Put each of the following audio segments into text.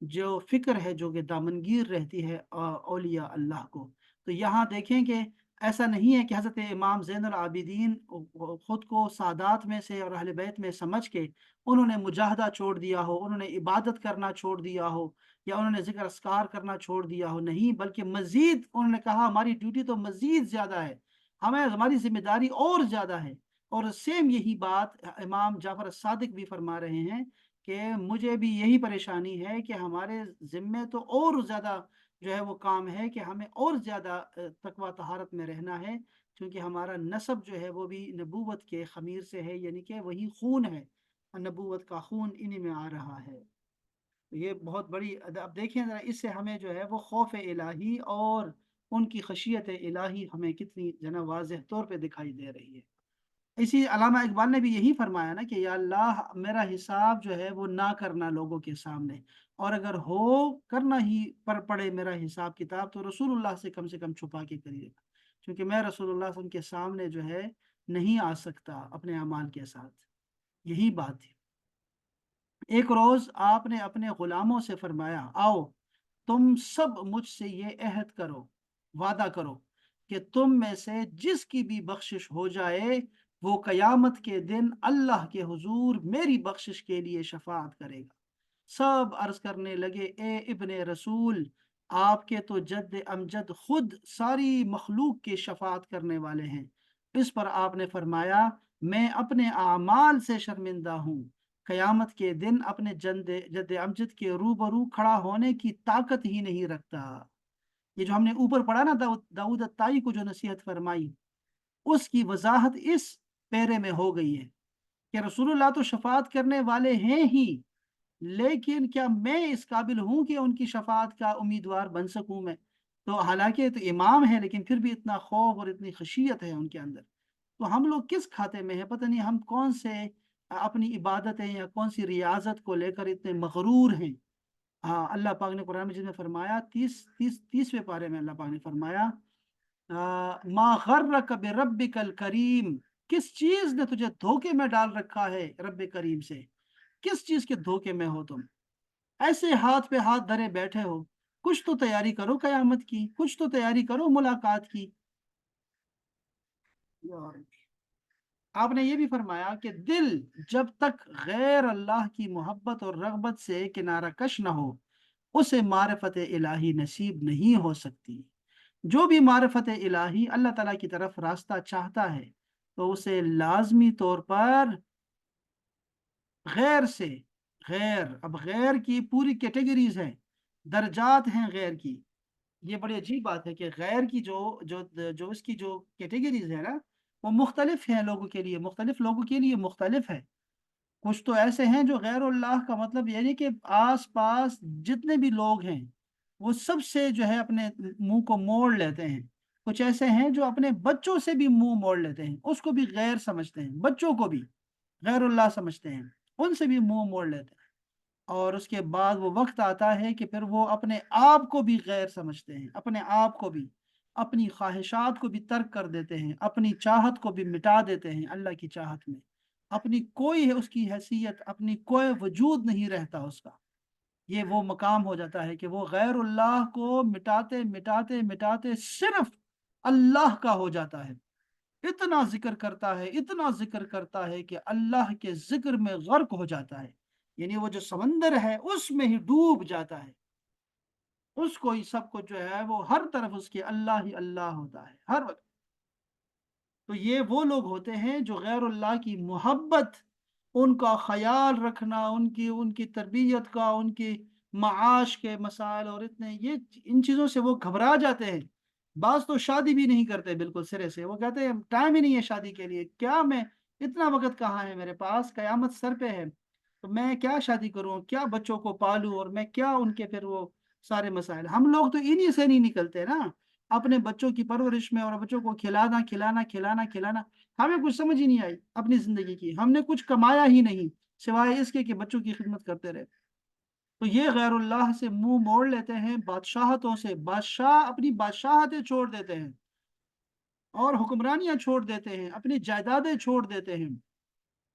جو فکر ہے جو کہ دامنگیر رہتی ہے اولیاء اللہ کو۔ تو یہاں دیکھیں کہ ایسا نہیں ہے کہ حضرت امام زین العابدین خود کو سادات میں سے اور اہل بیت میں سمجھ کے انہوں نے مجاہدہ چھوڑ دیا ہو، انہوں نے عبادت کرنا چھوڑ دیا ہو، یا انہوں نے ذکر اذکار کرنا چھوڑ دیا ہو، نہیں، بلکہ مزید انہوں نے کہا ہماری ڈیوٹی تو مزید زیادہ ہے، ہماری ذمہ داری اور زیادہ ہے۔ اور سیم یہی بات امام جعفر الصادق بھی فرما رہے ہیں کہ مجھے بھی یہی پریشانی ہے کہ ہمارے ذمے تو اور زیادہ جو ہے وہ کام ہے کہ ہمیں اور زیادہ تقوی طہارت میں رہنا ہے، کیونکہ ہمارا نسب جو ہے وہ بھی نبوت کے خمیر سے ہے، یعنی کہ وہی خون ہے، نبوت کا خون انہی میں آ رہا ہے۔ یہ بہت بڑی، اب دیکھیں ذرا اس سے ہمیں جو ہے وہ خوف الہی اور ان کی خشیت الہی ہمیں کتنی جو ہے نا واضح طور پہ دکھائی دے رہی ہے۔ اسی علامہ اقبال نے بھی یہی فرمایا نا کہ یا اللہ میرا حساب جو ہے وہ نہ کرنا لوگوں کے سامنے، اور اگر ہو کرنا ہی پر پڑے میرا حساب کتاب تو رسول اللہ سے کم چھپا کے کریے گا، کیونکہ میں رسول اللہ صلی اللہ علیہ وسلم کے سامنے جو ہے نہیں آ سکتا اپنے اعمال کے ساتھ۔ یہی بات تھی۔ ایک روز آپ نے اپنے غلاموں سے فرمایا آؤ تم سب مجھ سے یہ عہد کرو، وعدہ کرو کہ تم میں سے جس کی بھی بخشش ہو جائے وہ قیامت کے دن اللہ کے حضور میری بخشش کے لیے شفاعت کرے گا۔ سب عرض کرنے لگے اے ابن رسول، آپ کے تو جد امجد خود ساری مخلوق کے شفاعت کرنے والے ہیں۔ اس پر آپ نے فرمایا میں اپنے اعمال سے شرمندہ ہوں، قیامت کے دن اپنے جد امجد کے روبرو کھڑا ہونے کی طاقت ہی نہیں رکھتا۔ یہ جو ہم نے اوپر پڑھا نا داؤد الطائی کو جو نصیحت فرمائی، اس کی وضاحت اس پیرے میں ہو گئی ہے کہ رسول اللہ تو شفاعت کرنے والے ہیں ہی، لیکن کیا میں اس قابل ہوں کہ ان کی شفاعت کا امیدوار بن سکوں میں؟ تو حالانکہ تو امام ہے لیکن پھر بھی اتنا خوف اور اتنی خشیت ہے ان کے اندر۔ تو ہم لوگ کس کھاتے میں ہیں؟ پتہ نہیں ہم کون سے اپنی عبادتیں یا کون سی ریاضت کو لے کر اتنے مغرور ہیں۔ ہاں، اللہ پاک نے قرآن مجید میں فرمایا 30ویں پارے میں اللہ پاک نے فرمایا ما غرک بربک الکریم، کس چیز نے تجھے دھوکے میں ڈال رکھا ہے رب کریم سے؟ کس چیز کے دھوکے میں ہو تم؟ ایسے ہاتھ پہ ہاتھ دھرے بیٹھے ہو، کچھ تو تیاری کرو قیامت کی، کچھ تو تیاری کرو ملاقات کی۔ آپ نے یہ بھی فرمایا کہ دل جب تک غیر اللہ کی محبت اور رغبت سے کنارہ کش نہ ہو اسے معرفت الہی نصیب نہیں ہو سکتی۔ جو بھی معرفت الہی اللہ تعالیٰ کی طرف راستہ چاہتا ہے تو اسے لازمی طور پر غیر سے، غیر، اب غیر کی پوری کیٹیگریز ہیں، درجات ہیں غیر کی۔ یہ بڑی عجیب بات ہے کہ غیر کی جو اس کی جو کیٹیگریز ہے نا وہ مختلف ہیں لوگوں کے لیے، مختلف لوگوں کے لیے مختلف ہے۔ کچھ تو ایسے ہیں جو غیر اللہ کا مطلب یعنی کہ آس پاس جتنے بھی لوگ ہیں وہ سب سے جو ہے اپنے منہ کو موڑ لیتے ہیں۔ کچھ ایسے ہیں جو اپنے بچوں سے بھی منہ موڑ لیتے ہیں، اس کو بھی غیر سمجھتے ہیں، بچوں کو بھی غیر اللہ سمجھتے ہیں، ان سے بھی منہ موڑ لیتے ہیں۔ اور اس کے بعد وہ وقت آتا ہے کہ پھر وہ اپنے آپ کو بھی غیر سمجھتے ہیں، اپنے آپ کو بھی، اپنی خواہشات کو بھی ترک کر دیتے ہیں، اپنی چاہت کو بھی مٹا دیتے ہیں اللہ کی چاہت میں، اپنی کوئی ہے اس کی حیثیت، اپنی کوئی وجود نہیں رہتا اس کا۔ یہ وہ مقام ہو جاتا ہے کہ وہ غیر اللہ کو مٹاتے مٹاتے مٹاتے صرف اللہ کا ہو جاتا ہے۔ اتنا ذکر کرتا ہے، اتنا ذکر کرتا ہے کہ اللہ کے ذکر میں غرق ہو جاتا ہے، یعنی وہ جو سمندر ہے اس میں ہی ڈوب جاتا ہے، اس کو ہی سب کو جو ہے وہ ہر طرف اس کے اللہ ہی اللہ ہوتا ہے ہر وقت۔ تو یہ وہ لوگ ہوتے ہیں جو غیر اللہ کی محبت، ان کا خیال رکھنا، ان کی تربیت کا، ان کی معاش کے مسائل اور اتنے یہ ان چیزوں سے وہ گھبرا جاتے ہیں۔ بعض تو شادی بھی نہیں کرتے بالکل سرے سے، وہ کہتے ہیں ٹائم ہی نہیں ہے شادی کے لیے، کیا میں اتنا وقت کہاں ہے میرے پاس، قیامت سر پہ ہے تو میں کیا شادی کروں، کیا بچوں کو پالوں، اور میں کیا ان کے پھر وہ سارے مسائل۔ ہم لوگ تو انہی سے نہیں نکلتے نا، اپنے بچوں کی پرورش میں اور بچوں کو کھلانا کھلانا کھلانا کھلانا، ہمیں کچھ سمجھ ہی نہیں آئی اپنی زندگی کی، ہم نے کچھ کمایا ہی نہیں سوائے اس کے کہ بچوں کی خدمت کرتے رہے۔ تو یہ غیر اللہ سے منہ موڑ لیتے ہیں، بادشاہتوں سے، بادشاہ اپنی بادشاہتیں چھوڑ دیتے ہیں اور حکمرانیاں چھوڑ دیتے ہیں، اپنی جائیدادیں چھوڑ دیتے ہیں،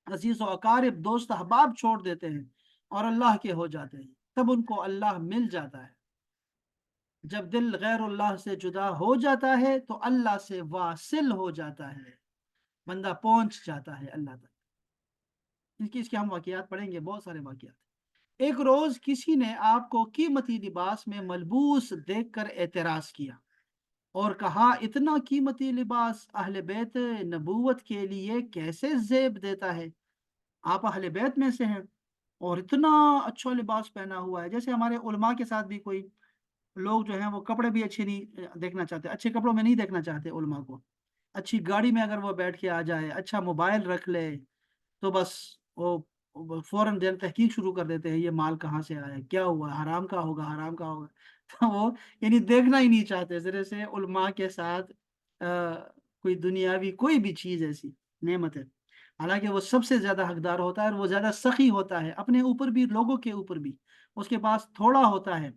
عزیز و اقارب دوست احباب چھوڑ دیتے ہیں اور اللہ کے ہو جاتے ہیں۔ تب ان کو اللہ مل جاتا ہے۔ جب دل غیر اللہ سے جدا ہو جاتا ہے تو اللہ سے واصل ہو جاتا ہے، بندہ پہنچ جاتا ہے اللہ تک۔ اس کے ہم واقعات پڑھیں گے، بہت سارے واقعات۔ ایک روز کسی نے آپ کو قیمتی لباس میں ملبوس دیکھ کر اعتراض کیا اور کہا، اتنا قیمتی لباس اہل بیت نبوت کے لیے کیسے زیب دیتا ہے؟ آپ اہل بیت میں سے ہیں اور اتنا اچھا لباس پہنا ہوا ہے۔ جیسے ہمارے علماء کے ساتھ بھی کوئی لوگ جو ہیں وہ کپڑے بھی اچھے نہیں دیکھنا چاہتے، اچھے کپڑوں میں نہیں دیکھنا چاہتے علماء کو۔ اچھی گاڑی میں اگر وہ بیٹھ کے آ جائے، اچھا موبائل رکھ لے، تو بس وہ فوراً دیر تحقیق شروع کر دیتے ہیں، یہ مال کہاں سے آیا، کیا ہوا، حرام کا ہوگا، حرام کا ہوگا۔ تو وہ یعنی دیکھنا ہی نہیں چاہتے ذرا سے علماء کے ساتھ کوئی دنیاوی کوئی بھی چیز ایسی نعمت ہے، حالانکہ وہ سب سے زیادہ حقدار ہوتا ہے اور وہ زیادہ سخی ہوتا ہے اپنے اوپر بھی، لوگوں کے اوپر بھی۔ اس کے پاس تھوڑا ہوتا ہے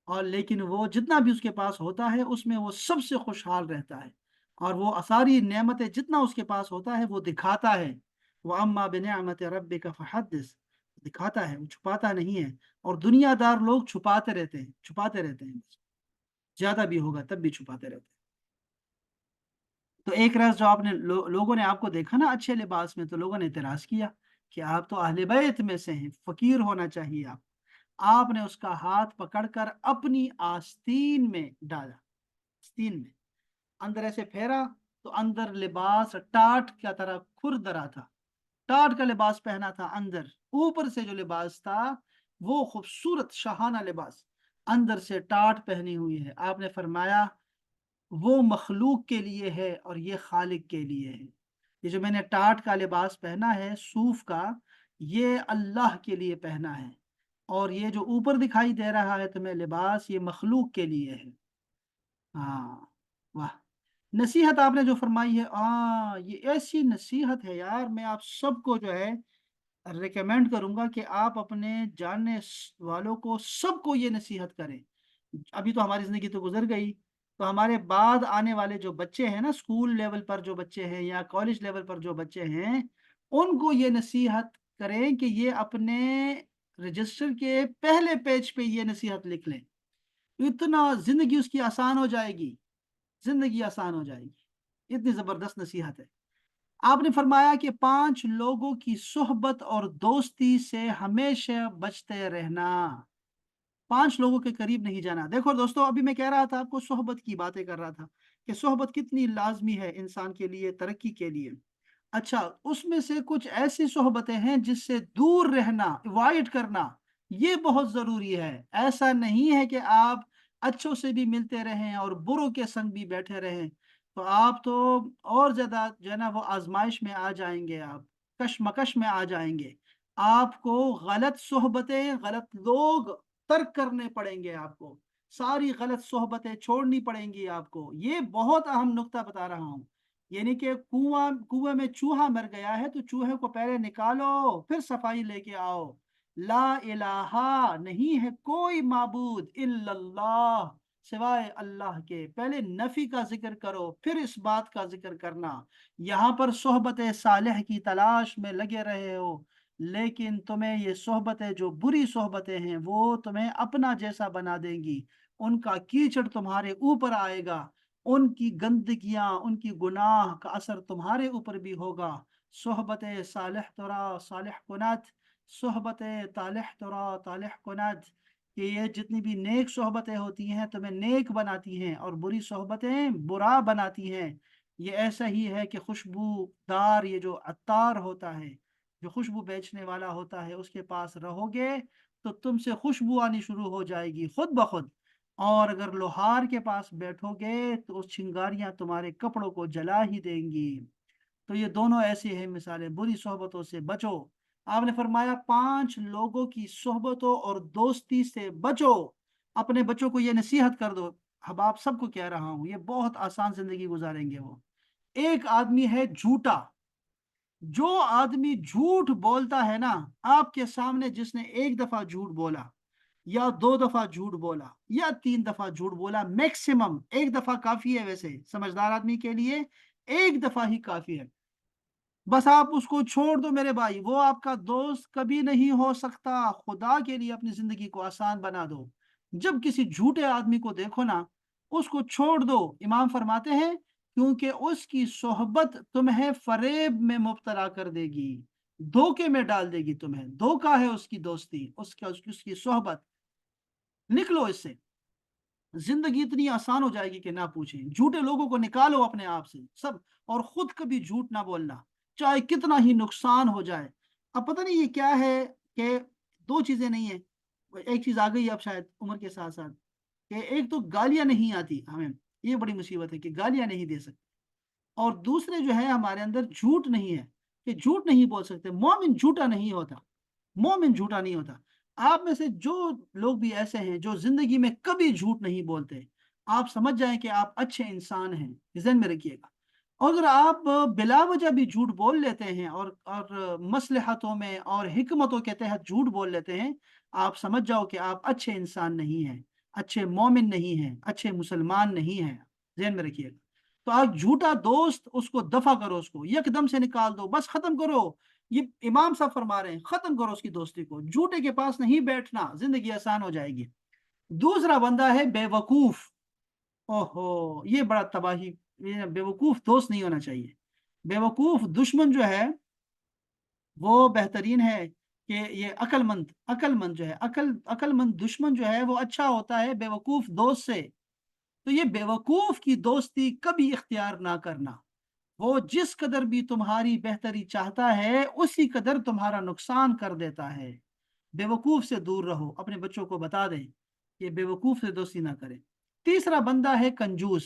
اور لیکن وہ جتنا بھی اس کے پاس ہوتا ہے اس میں وہ سب سے خوشحال رہتا ہے، اور وہ ساری نعمتیں جتنا اس کے پاس ہوتا ہے وہ دکھاتا ہے۔ وَأَمَّا بِنِعْمَةِ رَبِّكَ فَحَدِّثْ، دکھاتا ہے، وہ چھپاتا نہیں ہے۔ اور دنیا دار لوگ چھپاتے رہتے ہیں، چھپاتے رہتے ہیں، بس زیادہ بھی ہوگا تب بھی چھپاتے رہتے ہیں۔ تو ایک راز جو آپ نے لوگوں نے آپ کو دیکھا نا اچھے لباس میں، تو لوگوں نے اعتراض کیا کہ آپ تو اہل بیت میں سے ہیں، فقیر ہونا چاہیے آپ۔ آپ نے اس کا ہاتھ پکڑ کر اپنی آستین میں ڈالا، آستین میں اندر ایسے پھیرا تو اندر لباس ٹاٹ کی طرح کھردرا تھا، ٹاٹ کا لباس پہنا تھا اندر، اوپر سے جو لباس تھا وہ خوبصورت شاہانہ لباس، اندر سے ٹاٹ پہنی ہوئی ہے۔ آپ نے فرمایا وہ مخلوق کے لیے ہے اور یہ خالق کے لیے ہے۔ یہ جو میں نے ٹاٹ کا لباس پہنا ہے صوف کا، یہ اللہ کے لیے پہنا ہے، اور یہ جو اوپر دکھائی دے رہا ہے تمہیں لباس، یہ مخلوق کے لیے ہے۔ ہاں، واہ، نصیحت آپ نے جو فرمائی ہے، یہ ایسی نصیحت ہے یار، میں آپ سب کو جو ہے ریکمینڈ کروں گا کہ آپ اپنے جاننے والوں کو سب کو یہ نصیحت کریں۔ ابھی تو ہماری زندگی تو گزر گئی، تو ہمارے بعد آنے والے جو بچے ہیں نا، اسکول لیول پر جو بچے ہیں یا کالج لیول پر جو بچے ہیں، ان کو یہ نصیحت کریں کہ یہ اپنے رجسٹر کے پہلے پیج پہ یہ نصیحت لکھ لیں، اتنا زندگی اس کی آسان ہو جائے گی، زندگی آسان ہو جائے گی، اتنی زبردست نصیحت ہے۔ آپ نے فرمایا کہ 5 لوگوں کی صحبت اور دوستی سے ہمیشہ بچتے رہنا، 5 لوگوں کے قریب نہیں جانا۔ دیکھو دوستو، ابھی میں کہہ رہا تھا آپ کو، صحبت کی باتیں کر رہا تھا کہ صحبت کتنی لازمی ہے انسان کے لیے، ترقی کے لیے۔ اچھا، اس میں سے کچھ ایسی صحبتیں ہیں جس سے دور رہنا، اوائڈ کرنا، یہ بہت ضروری ہے۔ ایسا نہیں ہے کہ آپ اچھوں سے بھی ملتے رہیں اور بروں کے سنگ بھی بیٹھے رہیں، تو آپ تو اور زیادہ جو ہے نا وہ آزمائش میں آ جائیں گے، آپ کشمکش میں آ جائیں گے۔ آپ کو غلط صحبتیں، غلط لوگ ترک کرنے پڑیں گے، آپ کو ساری غلط صحبتیں چھوڑنی پڑیں گی آپ کو۔ یہ بہت اہم نقطہ بتا رہا ہوں، یعنی کہ کنویں میں چوہا مر گیا ہے تو چوہے کو پہلے نکالو پھر صفائی لے کے آؤ۔ لا الہ، نہیں ہے کوئی معبود الا اللہ، سوائے اللہ کے، پہلے نفی کا ذکر کرو پھر اس بات کا ذکر کرنا۔ یہاں پر صحبت صالح کی تلاش میں لگے رہے ہو، لیکن تمہیں یہ صحبتیں جو بری صحبتیں ہیں وہ تمہیں اپنا جیسا بنا دیں گی، ان کا کیچڑ تمہارے اوپر آئے گا، ان کی گندگیاں، ان کی گناہ کا اثر تمہارے اوپر بھی ہوگا۔ صحبت صالح ترا صالح کنت، صحبت طالح ترا طالح کنت، کہ یہ جتنی بھی نیک صحبتیں ہوتی ہیں تمہیں نیک بناتی ہیں اور بری صحبتیں برا بناتی ہیں۔ یہ ایسا ہی ہے کہ خوشبو دار یہ جو عطار ہوتا ہے، جو خوشبو بیچنے والا ہوتا ہے، اس کے پاس رہو گے تو تم سے خوشبو آنی شروع ہو جائے گی خود بخود، اور اگر لوہار کے پاس بیٹھو گے تو اس چنگاریاں تمہارے کپڑوں کو جلا ہی دیں گی۔ تو یہ دونوں ایسی ہیں مثالیں، بری صحبتوں سے بچو۔ آپ نے فرمایا 5 لوگوں کی صحبتوں اور دوستی سے بچو، اپنے بچوں کو یہ نصیحت کر دو۔ اب آپ سب کو کہہ رہا ہوں، یہ بہت آسان زندگی گزاریں گے وہ۔ ایک آدمی ہے جھوٹا، جو آدمی جھوٹ بولتا ہے نا آپ کے سامنے، جس نے ایک دفعہ جھوٹ بولا یا 2 دفعہ جھوٹ بولا یا 3 دفعہ جھوٹ بولا، میکسیمم ایک دفعہ کافی ہے، ویسے سمجھدار آدمی کے لیے ایک دفعہ ہی کافی ہے۔ بس آپ اس کو چھوڑ دو میرے بھائی، وہ آپ کا دوست کبھی نہیں ہو سکتا۔ خدا کے لیے اپنی زندگی کو آسان بنا دو۔ جب کسی جھوٹے آدمی کو دیکھو نا، اس کو چھوڑ دو۔ امام فرماتے ہیں کیونکہ اس کی صحبت تمہیں فریب میں مبتلا کر دے گی، دھوکے میں ڈال دے گی تمہیں۔ دھوکا ہے اس کی دوستی، اس کی صحبت۔ نکلو اس سے، زندگی اتنی آسان ہو جائے گی کہ نہ پوچھیں۔ جھوٹے لوگوں کو نکالو اپنے آپ سے سب، اور خود کبھی جھوٹ نہ بولنا، چاہے کتنا ہی نقصان ہو جائے۔ اب پتہ نہیں یہ کیا ہے کہ دو چیزیں نہیں ہیں، ایک چیز آ گئی اب شاید عمر کے ساتھ ساتھ، کہ ایک تو گالیاں نہیں آتی ہمیں، یہ بڑی مصیبت ہے کہ گالیاں نہیں دے سکتے، اور دوسرے جو ہے ہمارے اندر جھوٹ نہیں ہے کہ جھوٹ نہیں بول سکتے۔ مومن جھوٹا نہیں ہوتا، مومن جھوٹا نہیں ہوتا۔ آپ میں سے جو لوگ بھی ایسے ہیں جو زندگی میں کبھی جھوٹ نہیں بولتے، آپ سمجھ جائیں کہ آپ اچھے انسان ہیں، ذہن میں رکھیے گا۔ اگر آپ بلا وجہ بھی جھوٹ بول لیتے ہیں اور مصلحتوں میں اور حکمتوں کے تحت جھوٹ بول لیتے ہیں، آپ سمجھ جاؤ کہ آپ اچھے انسان نہیں ہیں، اچھے مومن نہیں ہیں، اچھے مسلمان نہیں ہیں، ذہن میں رکھیے گا۔ تو آپ جھوٹا دوست، اس کو دفع کرو، اس کو یک دم سے نکال دو، بس ختم کرو۔ یہ امام صاحب فرما رہے ہیں ختم کرو اس کی دوستی کو، جھوٹے کے پاس نہیں بیٹھنا، زندگی آسان ہو جائے گی۔ دوسرا بندہ ہے بے وقوف۔ اوہو، یہ بڑا تباہی، یہ بے وقوف دوست نہیں ہونا چاہیے۔ بے وقوف دشمن جو ہے وہ بہترین ہے کہ یہ عقل مند جو ہے، عقل مند دشمن جو ہے وہ اچھا ہوتا ہے بے وقوف دوست سے۔ تو یہ بے وقوف کی دوستی کبھی اختیار نہ کرنا۔ وہ جس قدر بھی تمہاری بہتری چاہتا ہے اسی قدر تمہارا نقصان کر دیتا ہے۔ بے وقوف سے دور رہو، اپنے بچوں کو بتا دیں کہ بے وقوف سے دوستی نہ کریں۔ تیسرا بندہ ہے کنجوس،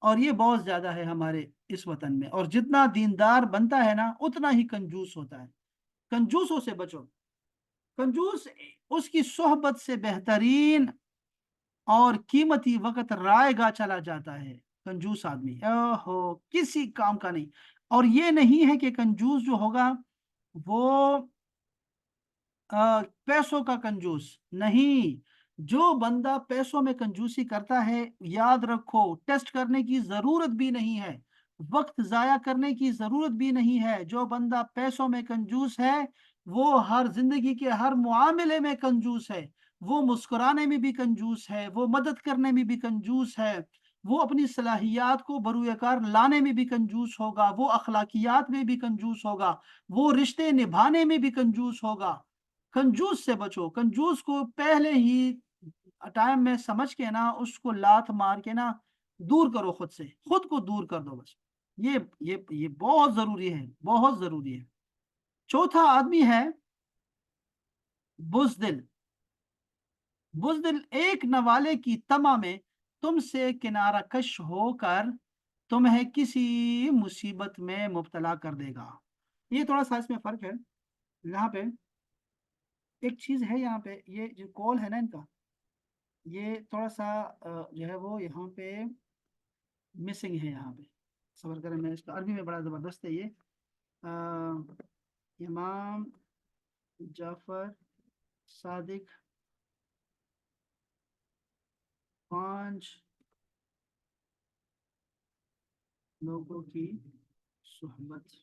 اور یہ بہت زیادہ ہے ہمارے اس وطن میں، اور جتنا دیندار بنتا ہے نا اتنا ہی کنجوس ہوتا ہے۔ کنجوسوں سے بچو۔ کنجوس اس کی صحبت سے بہترین اور قیمتی وقت رائے گا چلا جاتا ہے۔ کنجوس آدمی اوہو کسی کام کا نہیں۔ اور یہ نہیں ہے کہ کنجوس جو ہوگا وہ پیسوں کا کنجوس نہیں۔ جو بندہ پیسوں میں کنجوسی کرتا ہے، یاد رکھو ٹیسٹ کرنے کی ضرورت بھی نہیں ہے، وقت ضائع کرنے کی ضرورت بھی نہیں ہے۔ جو بندہ پیسوں میں کنجوس ہے وہ ہر زندگی کے ہر معاملے میں کنجوس ہے۔ وہ مسکرانے میں بھی کنجوس ہے، وہ مدد کرنے میں بھی کنجوس ہے، وہ اپنی صلاحیات کو بروئے کار لانے میں بھی کنجوس ہوگا، وہ اخلاقیات میں بھی کنجوس ہوگا، وہ رشتے نبھانے میں بھی کنجوس ہوگا۔ کنجوس سے بچو، کنجوس کو پہلے ہی ٹائم میں سمجھ کے نا اس کو لات مار کے نا دور کرو، خود سے خود کو دور کر دو بس۔ یہ بہت ضروری ہے، بہت ضروری ہے۔ چوتھا آدمی ہے بزدل۔ بزدل ایک نوالے کی تما میں تم سے کنارہ کش ہو کر تمہیں کسی مصیبت میں مبتلا کر دے گا۔ یہ تھوڑا سا اس میں فرق ہے، یہاں پہ ایک چیز ہے، یہاں پہ یہ جو کال ہے نا ان کا، یہ تھوڑا سا جو ہے وہ یہاں پہ مسنگ ہے، یہاں پہ صبر کریں، میں اس کا عربی میں بڑا زبردست ہے یہ امام جعفر صادق 5 لوگوں کی صحبت۔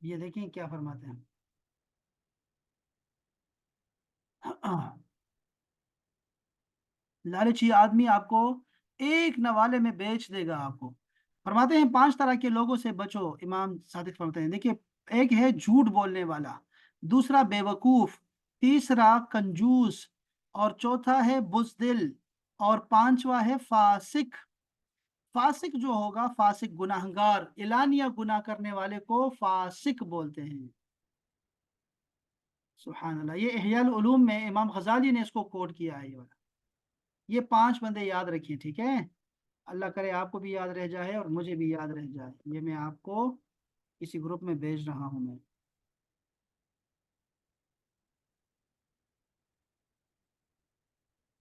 یہ دیکھیں کیا فرماتے ہیں۔ لالچی آدمی آپ کو ایک نوالے میں بیچ دے گا آپ کو۔ فرماتے ہیں 5 طرح کے لوگوں سے بچو، امام صادق فرماتے ہیں، دیکھیے ایک ہے جھوٹ بولنے والا، دوسرا بے وقوف، تیسرا کنجوس، اور چوتھا ہے بزدل، اور پانچواں ہے فاسق۔ فاسق جو ہوگا، فاسق گناہگار، اعلانیہ گناہ کرنے والے کو فاسق بولتے ہیں۔ سبحان اللہ، یہ احیاء العلوم میں امام غزالی نے اس کو کوٹ کیا ہے، یہ والا۔ یہ 5 بندے یاد رکھیے، ٹھیک ہے؟ اللہ کرے آپ کو بھی یاد رہ جائے اور مجھے بھی یاد رہ جائے۔ یہ میں آپ کو کسی گروپ میں بھیج رہا ہوں میں۔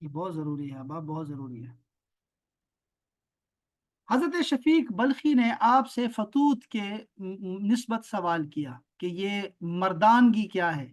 یہ بہت ضروری ہے ابا، بہت ضروری ہے۔ حضرت شفیق بلخی نے آپ سے فتوت کے نسبت سوال کیا کہ یہ مردانگی کیا ہے؟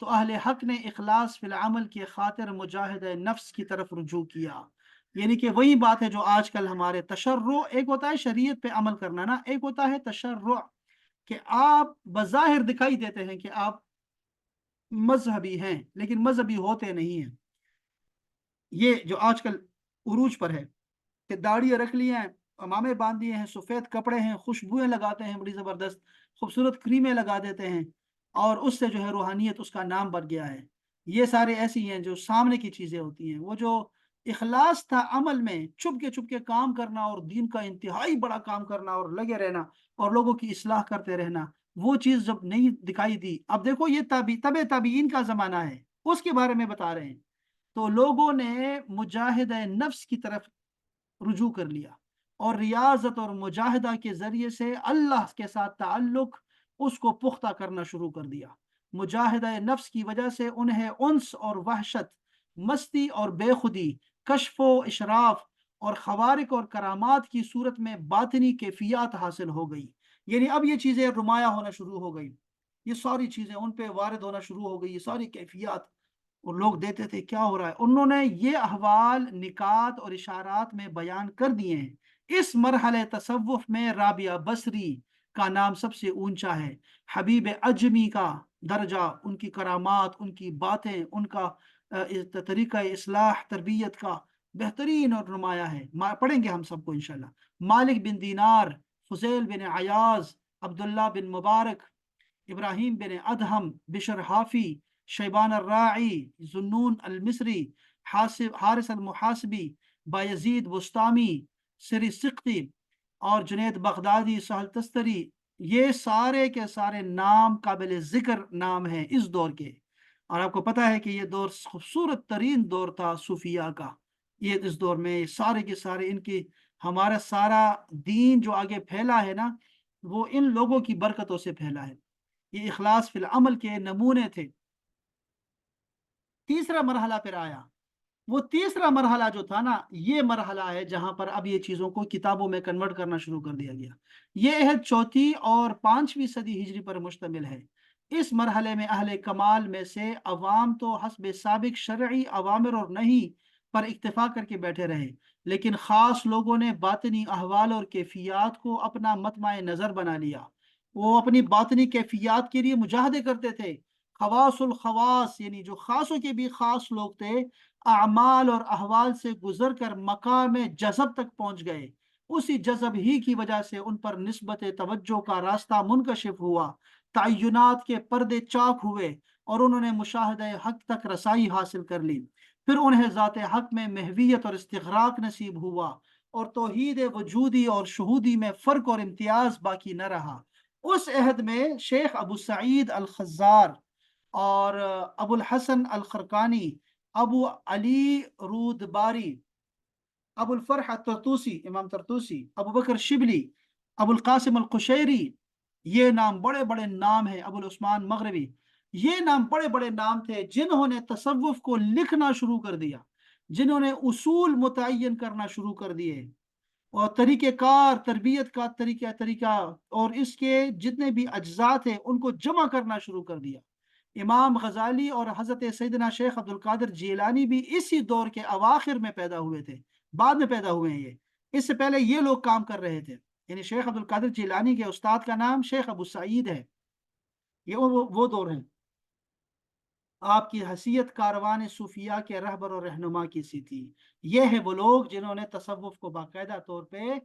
تو اہل حق نے اخلاص فی العمل کی خاطر مجاہد نفس کی طرف رجوع کیا. یعنی کہ وہی بات ہے جو آج کل ہمارے تشرع، ایک ہوتا ہے شریعت پہ عمل کرنا نا، ایک ہوتا ہے تشرع، کہ آپ بظاہر دکھائی دیتے ہیں کہ آپ مذہبی ہیں لیکن مذہبی ہوتے نہیں ہیں. یہ جو آج کل عروج پر ہے کہ داڑھی رکھ لی ہیں، امامے باندھ دیے ہیں، سفید کپڑے ہیں، خوشبوئیں لگاتے ہیں بڑی زبردست، خوبصورت کریمیں لگا دیتے ہیں، اور اس سے جو ہے روحانیت اس کا نام بن گیا ہے. یہ سارے ایسی ہیں جو سامنے کی چیزیں ہوتی ہیں. وہ جو اخلاص تھا عمل میں، چھپ کے کام کرنا اور دین کا انتہائی بڑا کام کرنا اور لگے رہنا اور لوگوں کی اصلاح کرتے رہنا، وہ چیز جب نہیں دکھائی دی. اب دیکھو یہ تابعین کا زمانہ ہے، اس کے بارے میں بتا رہے ہیں. تو لوگوں نے مجاہد نفس کی طرف رجوع کر لیا اور ریاضت اور مجاہدہ کے ذریعے سے اللہ کے ساتھ تعلق اس کو پختہ کرنا شروع کر دیا. مجاہدہ نفس کی وجہ سے انہیں انس اور وحشت، مستی اور بے خودی، کشف و اشراف اور خوارق اور کرامات کی صورت میں باطنی کیفیات حاصل ہو گئی. یعنی اب یہ چیزیں رمایہ ہونا شروع ہو گئی، یہ ساری چیزیں ان پہ وارد ہونا شروع ہو گئی، یہ ساری کیفیات. اور لوگ دیتے تھے کیا ہو رہا ہے. انہوں نے یہ احوال نکات اور اشارات میں بیان کر دیے ہیں. اس مرحلے تصوف میں رابعہ بصری کا نام سب سے اونچا ہے. حبیب اجمی کا درجہ، ان کی کرامات، ان کی باتیں، ان کا طریقہ اصلاح تربیت کا بہترین اور نمایاں ہے. پڑھیں گے ہم سب کو انشاءاللہ. مالک بن دینار، فضیل بن عیاض، عبداللہ بن مبارک، ابراہیم بن ادہم، بشر حافی، شیبان الراعی، ذنون المصری، حارث المحاسبی، بایزید بستامی، سری سقطی اور جنید بغدادی، سہل تستری، یہ سارے کے سارے نام قابل ذکر نام ہیں اس دور کے. اور آپ کو پتہ ہے کہ یہ دور خوبصورت ترین دور تھا صوفیاء کا. یہ اس دور میں سارے کے سارے ان کی، ہمارا سارا دین جو آگے پھیلا ہے نا، وہ ان لوگوں کی برکتوں سے پھیلا ہے. یہ اخلاص فی العمل کے نمونے تھے. تیسرا مرحلہ پھر آیا. وہ تیسرا مرحلہ جو تھا نا، یہ مرحلہ ہے جہاں پر اب یہ چیزوں کو کتابوں میں کنورٹ کرنا شروع کر دیا گیا. یہ عہد 4 اور 5ویں صدی ہجری پر مشتمل ہے. اس مرحلے میں اہل کمال میں سے عوام تو حسب سابق شرعی اوامر اور نہیں پر اکتفا کر کے بیٹھے رہے، لیکن خاص لوگوں نے باطنی احوال اور کیفیات کو اپنا مطمع نظر بنا لیا. وہ اپنی باطنی کیفیات کے لیے مجاہدے کرتے تھے. خواص الخواص، یعنی جو خاصوں کے بھی خاص لوگ تھے، اعمال اور احوال سے گزر کر مقام جذب تک پہنچ گئے. اسی جذب ہی کی وجہ سے ان پر نسبت توجہ کا راستہ منکشف ہوا، تعینات کے پردے چاک ہوئے اور انہوں نے مشاہدہ حق تک رسائی حاصل کر لی. پھر انہیں ذات حق میں محویت اور استغراق نصیب ہوا اور توحید وجودی اور شہودی میں فرق اور امتیاز باقی نہ رہا. اس عہد میں شیخ ابو سعید الخزار اور ابو الحسن الخرقانی، ابو علی رودباری، ابو الفرح الترتوسی، امام ترتوسی، ابو بکر شبلی، ابو القاسم القشیری، یہ نام بڑے بڑے نام ہیں، ابو العثمان مغربی، یہ نام بڑے بڑے نام تھے جنہوں نے تصوف کو لکھنا شروع کر دیا، جنہوں نے اصول متعین کرنا شروع کر دیے اور طریقہ کار، تربیت کا طریقہ اور اس کے جتنے بھی اجزاء تھے ان کو جمع کرنا شروع کر دیا. امام غزالی اور حضرت سیدنا شیخ عبد القادر جیلانی بھی اسی دور کے اواخر میں پیدا ہوئے تھے، بعد میں پیدا ہوئے ہیں یہ. اس سے پہلے یہ لوگ کام کر رہے تھے. یعنی شیخ عبد القادر جیلانی کے استاد کا نام شیخ ابو سعید ہے. یہ وہ دور ہیں. آپ کی حیثیت کاروان صوفیاء کے رہبر اور رہنما کی سی تھی. یہ ہے وہ لوگ جنہوں نے تصوف کو باقاعدہ طور پہ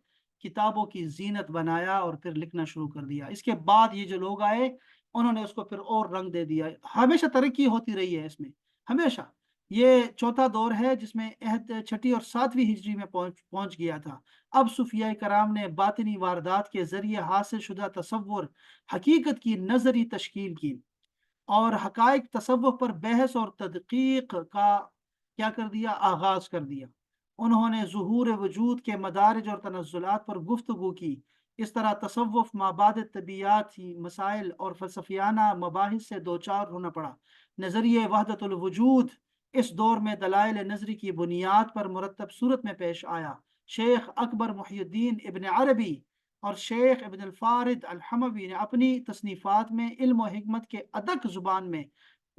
کتابوں کی زینت بنایا اور پھر لکھنا شروع کر دیا. اس کے بعد یہ جو لوگ آئے انہوں نے اس کو پھر اور رنگ دے دیا. ہمیشہ ترقی ہوتی رہی ہے اس میں، ہمیشہ. یہ چوتھا دور ہے جس میں عہد 6 اور 7ویں ہجری میں پہنچ گیا تھا. اب صوفیاء کرام نے باطنی واردات کے ذریعے حاصل شدہ تصور حقیقت کی نظری تشکیل کی اور حقائق تصوف پر بحث اور تدقیق کا کیا کر دیا، آغاز کر دیا. انہوں نے ظہور وجود کے مدارج اور تنزلات پر گفتگو کی. اس طرح تصوف مابعد طبیعاتی مسائل اور فلسفیانہ مباحث سے دوچار ہونا پڑا. نظریہ وحدت الوجود اس دور میں دلائل نظری کی بنیاد پر مرتب صورت میں پیش آیا. شیخ اکبر محی الدین ابن عربی اور شیخ ابن الفارد الحموی نے اپنی تصنیفات میں علم و حکمت کے ادق زبان میں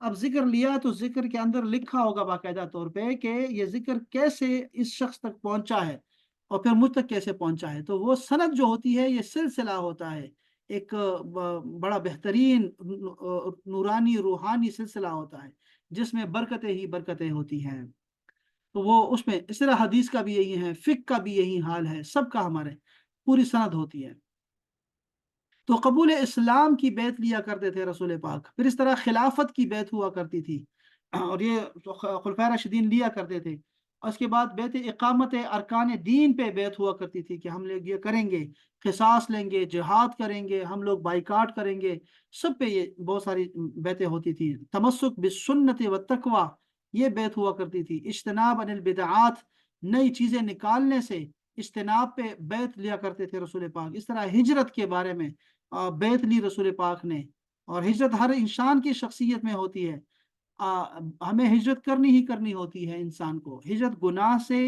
اب ذکر لیا تو ذکر کے اندر لکھا ہوگا باقاعدہ طور پہ کہ یہ ذکر کیسے اس شخص تک پہنچا ہے اور پھر مجھ تک کیسے پہنچا ہے. تو وہ سند جو ہوتی ہے یہ سلسلہ ہوتا ہے، ایک بڑا بہترین نورانی روحانی سلسلہ ہوتا ہے جس میں برکتیں ہی برکتیں ہوتی ہیں. تو وہ اس میں اس طرح حدیث کا بھی یہی ہے، فقہ کا بھی یہی حال ہے، سب کا ہمارے پوری سند ہوتی ہے. تو قبول اسلام کی بیعت لیا کرتے تھے رسول پاک، پھر اس طرح خلافت کی بیعت ہوا کرتی تھی اور یہ خلفائے راشدین لیا کرتے تھے. اور اس کے بعد بیعت اقامت ارکان دین پہ بیعت ہوا کرتی تھی کہ ہم لوگ یہ کریں گے، قصاص لیں گے، جہاد کریں گے، ہم لوگ بائیکاٹ کریں گے. سب پہ یہ بہت ساری بیعتیں ہوتی تھی. تمسک بالسنت والتقوی یہ بیعت ہوا کرتی تھی. اجتناب عن البدعات، نئی چیزیں نکالنے سے اجتناب پہ بیعت لیا کرتے تھے رسول پاک. اس طرح ہجرت کے بارے میں بیعت لی رسول پاک نے. اور ہجرت ہر انسان کی شخصیت میں ہوتی ہے. ہمیں ہجرت کرنی ہی کرنی ہوتی ہے. انسان کو ہجرت گناہ سے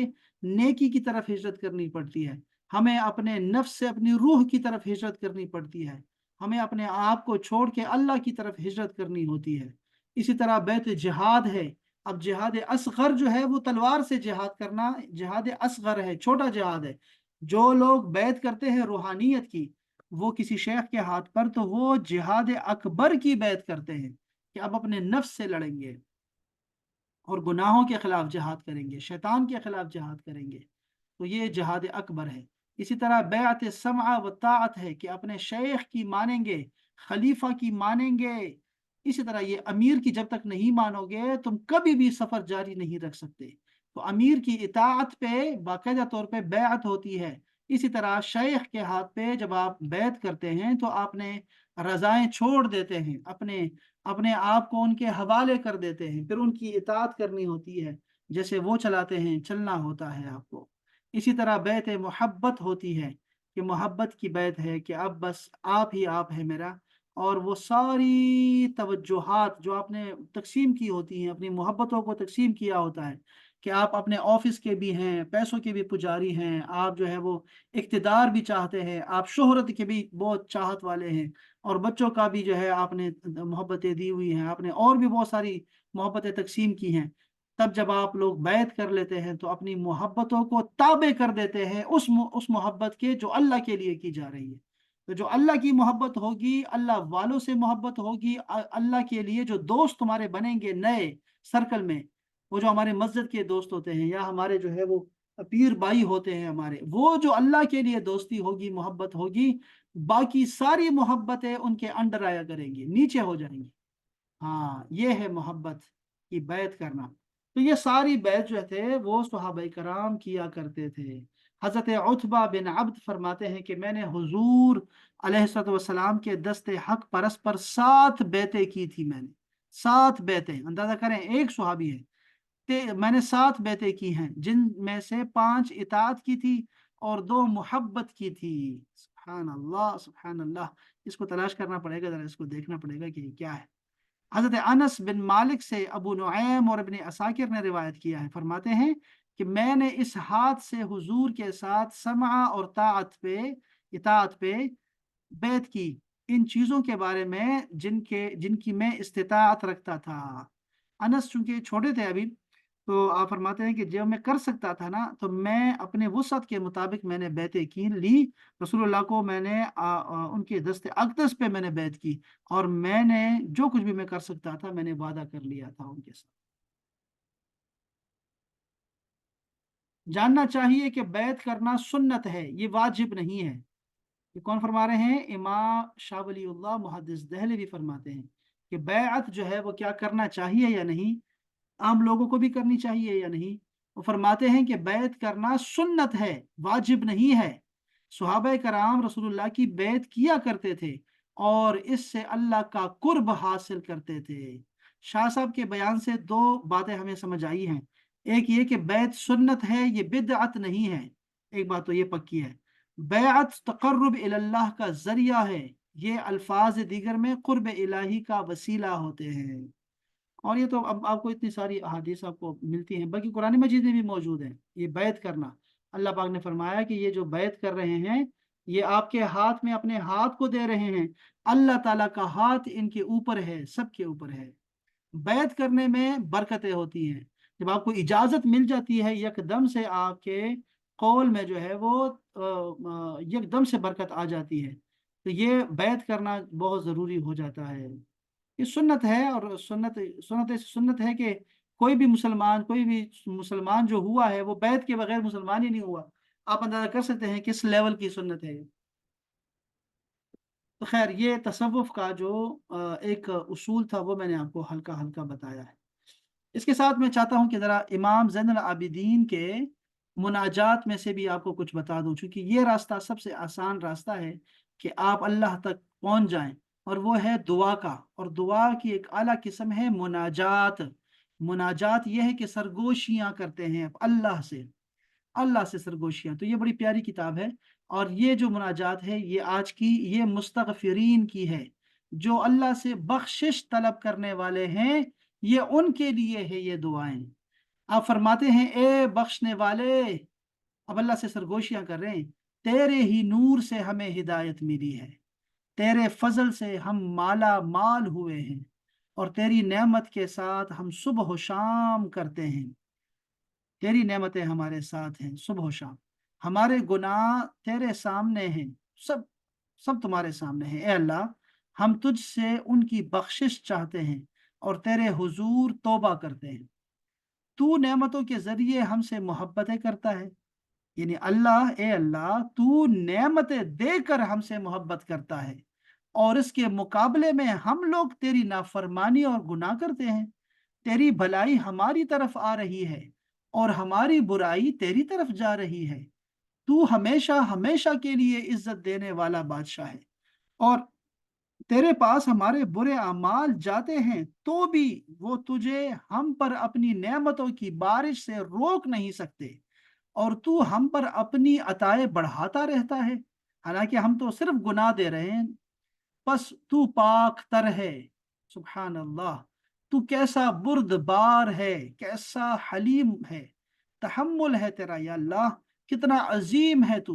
نیکی کی طرف ہجرت کرنی پڑتی ہے. ہمیں اپنے نفس سے اپنی روح کی طرف ہجرت کرنی پڑتی ہے. ہمیں اپنے آپ کو چھوڑ کے اللہ کی طرف ہجرت کرنی ہوتی ہے. اسی طرح بیعت جہاد ہے. اب جہاد اصغر جو ہے وہ تلوار سے جہاد کرنا جہاد اصغر ہے، چھوٹا جہاد ہے. جو لوگ بیعت کرتے ہیں روحانیت کی وہ کسی شیخ کے ہاتھ پر، تو وہ جہاد اکبر کی بیعت کرتے ہیں کہ اب اپنے نفس سے لڑیں گے اور گناہوں کے خلاف جہاد کریں گے، شیطان کے خلاف جہاد کریں گے. تو یہ جہاد اکبر ہے. اسی طرح بیعت سمع و طاعت ہے کہ اپنے شیخ کی مانیں گے، خلیفہ کی مانیں گے. اسی طرح یہ امیر کی جب تک نہیں مانو گے تم کبھی بھی سفر جاری نہیں رکھ سکتے. تو امیر کی اطاعت پہ باقاعدہ طور پہ بیعت ہوتی ہے. اسی طرح شیخ کے ہاتھ پہ جب آپ بیعت کرتے ہیں تو آپ نے رضائیں چھوڑ دیتے ہیں، اپنے اپنے آپ کو ان کے حوالے کر دیتے ہیں، پھر ان کی اطاعت کرنی ہوتی ہے، جیسے وہ چلاتے ہیں چلنا ہوتا ہے آپ کو. اسی طرح بیعت محبت ہوتی ہے کہ محبت کی بیعت ہے کہ اب بس آپ ہی آپ ہے میرا. اور وہ ساری توجہات جو آپ نے تقسیم کی ہوتی ہیں، اپنی محبتوں کو تقسیم کیا ہوتا ہے کہ آپ اپنے آفس کے بھی ہیں، پیسوں کے بھی پجاری ہیں، آپ جو ہے وہ اقتدار بھی چاہتے ہیں، آپ شہرت کے بھی بہت چاہت والے ہیں، اور بچوں کا بھی جو ہے آپ نے محبتیں دی ہوئی ہیں، آپ نے اور بھی بہت ساری محبتیں تقسیم کی ہیں. تب جب آپ لوگ بیعت کر لیتے ہیں تو اپنی محبتوں کو تابع کر دیتے ہیں اس محبت کے جو اللہ کے لیے کی جا رہی ہے. تو جو اللہ کی محبت ہوگی، اللہ والوں سے محبت ہوگی، اللہ کے لیے جو دوست تمہارے بنیں گے نئے سرکل میں، وہ جو ہمارے مسجد کے دوست ہوتے ہیں یا ہمارے جو ہے وہ پیر بھائی ہوتے ہیں ہمارے، وہ جو اللہ کے لیے دوستی ہوگی، محبت ہوگی، باقی ساری محبتیں ان کے انڈر آیا کریں گی، نیچے ہو جائیں گی. ہاں یہ ہے محبت کی بیعت کرنا. تو یہ ساری بیعت جو تھے وہ صحابہ کرام کیا کرتے تھے. حضرت عتبہ بن عبد فرماتے ہیں کہ میں نے حضور علیہ الصلوۃ والسلام کے دست حق پرست پر 7 بیعتیں کی تھی. میں نے 7 بیعتیں، اندازہ کریں ایک صحابی ہے کہ میں نے 7 بیعتیں کی ہیں، جن میں سے 5 اطاعت کی تھی اور 2 محبت کی تھی. سبحان اللہ سبحان اللہ. اس کو تلاش کرنا پڑے گا، ذرا اس کو دیکھنا پڑے گا کہ یہ کیا ہے. حضرت انس بن مالک سے ابو نعیم اور ابن عساکر نے روایت کیا ہے، فرماتے ہیں کہ میں نے اس ہاتھ سے حضور کے ساتھ سمع اور اطاعت پہ بیعت کی، ان چیزوں کے بارے میں جن کی میں استطاعت رکھتا تھا. انس چونکہ چھوٹے تھے ابھی، تو آپ فرماتے ہیں کہ جب میں کر سکتا تھا نا تو میں اپنے وسعت کے مطابق میں نے بیعتیں کی لی. رسول اللہ کو میں نے ان کے دست اقدس پہ میں نے بیعت کی، اور میں نے جو کچھ بھی میں کر سکتا تھا میں نے وعدہ کر لیا تھا ان کے ساتھ. جاننا چاہیے کہ بیعت کرنا سنت ہے، یہ واجب نہیں ہے. یہ کون فرما رہے ہیں؟ امام شاہ ولی اللہ محدث دہلوی فرماتے ہیں کہ بیعت جو ہے وہ کیا کرنا چاہیے یا نہیں، عام لوگوں کو بھی کرنی چاہیے یا نہیں. وہ فرماتے ہیں کہ بیعت کرنا سنت ہے، واجب نہیں ہے. صحابہ کرام رسول اللہ کی بیعت کیا کرتے تھے اور اس سے اللہ کا قرب حاصل کرتے تھے. شاہ صاحب کے بیان سے 2 باتیں ہمیں سمجھ آئی ہیں. ایک یہ کہ بیعت سنت ہے، یہ بدعت نہیں ہے. ایک بات تو یہ پکی ہے. بیعت تقرب اللہ کا ذریعہ ہے، یہ الفاظ دیگر میں قرب الہی کا وسیلہ ہوتے ہیں. اور یہ تو اب آپ کو اتنی ساری احادیث آپ کو ملتی ہیں، بلکہ قرآن مجید میں بھی موجود ہیں. یہ بیعت کرنا، اللہ پاک نے فرمایا کہ یہ جو بیعت کر رہے ہیں یہ آپ کے ہاتھ میں اپنے ہاتھ کو دے رہے ہیں، اللہ تعالیٰ کا ہاتھ ان کے اوپر ہے، سب کے اوپر ہے. بیعت کرنے میں برکتیں ہوتی ہیں، جب آپ کو اجازت مل جاتی ہے یکدم سے آپ کے قول میں جو ہے وہ یکدم سے برکت آ جاتی ہے، تو یہ بیعت کرنا بہت ضروری ہو جاتا ہے۔ یہ سنت ہے، اور سنت ہے کہ کوئی بھی مسلمان جو ہوا ہے وہ بیعت کے بغیر مسلمان ہی نہیں ہوا۔ آپ اندازہ کر سکتے ہیں کس لیول کی سنت ہے یہ۔ تو خیر، یہ تصوف کا جو ایک اصول تھا وہ میں نے آپ کو ہلکا ہلکا بتایا ہے۔ اس کے ساتھ میں چاہتا ہوں کہ ذرا امام زین العابدین کے مناجات میں سے بھی آپ کو کچھ بتا دوں، چونکہ یہ راستہ سب سے آسان راستہ ہے کہ آپ اللہ تک پہنچ جائیں، اور وہ ہے دعا کا، اور دعا کی ایک اعلیٰ قسم ہے مناجات۔ مناجات یہ ہے کہ سرگوشیاں کرتے ہیں اللہ سے، اللہ سے سرگوشیاں۔ تو یہ بڑی پیاری کتاب ہے، اور یہ جو مناجات ہے یہ آج کی، یہ مستغفرین کی ہے، جو اللہ سے بخشش طلب کرنے والے ہیں، یہ ان کے لیے ہے یہ دعائیں۔ آپ فرماتے ہیں اے بخشنے والے، اب اللہ سے سرگوشیاں کر رہے ہیں، تیرے ہی نور سے ہمیں ہدایت ملی ہے، تیرے فضل سے ہم مالا مال ہوئے ہیں، اور تیری نعمت کے ساتھ ہم صبح و شام کرتے ہیں۔ تیری نعمتیں ہمارے ساتھ ہیں صبح و شام، ہمارے گناہ تیرے سامنے ہیں، سب سب تمہارے سامنے ہیں اے اللہ، ہم تجھ سے ان کی بخشش چاہتے ہیں اور تیرے حضور توبہ کرتے ہیں۔ تو نعمتوں کے ذریعے ہم سے محبتیں کرتا ہے، یعنی اللہ، اے اللہ تو نعمتیں دے کر ہم سے محبت کرتا ہے، اور اس کے مقابلے میں ہم لوگ تیری نافرمانی اور گناہ کرتے ہیں۔ تیری بھلائی ہماری طرف آ رہی ہے اور ہماری برائی تیری طرف جا رہی ہے۔ تو ہمیشہ ہمیشہ کے لیے عزت دینے والا بادشاہ ہے، اور تیرے پاس ہمارے برے اعمال جاتے ہیں تو بھی وہ تجھے ہم پر اپنی نعمتوں کی بارش سے روک نہیں سکتے، اور تو ہم پر اپنی عطائیں بڑھاتا رہتا ہے، حالانکہ ہم تو صرف گناہ دے رہے ہیں۔ بس تو پاک تر ہے، سبحان اللہ، تو کیسا بردبار ہے، کیسا حلیم ہے، تحمل ہے تیرا یا اللہ، کتنا عظیم ہے تو،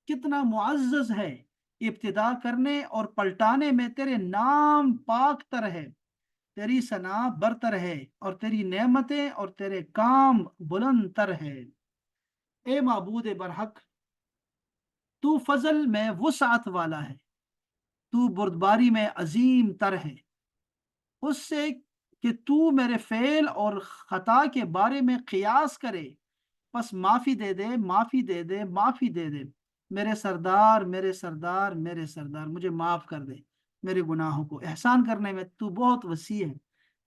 کتنا معزز ہے، ابتدا کرنے اور پلٹانے میں تیرے نام پاک تر ہے، تیری ثنا برتر ہے، اور تیری نعمتیں اور تیرے کام بلند تر ہے۔ اے معبود برحق، تو فضل میں وسعت والا ہے، تو بردباری میں عظیم تر ہے، اس سے کہ تو میرے فعل اور خطا کے بارے میں قیاس کرے، بس معافی دے دے، معافی دے دے، معافی دے دے، میرے سردار، میرے سردار، میرے سردار، مجھے معاف کر دے میرے گناہوں کو، احسان کرنے میں تو بہت وسیع ہے،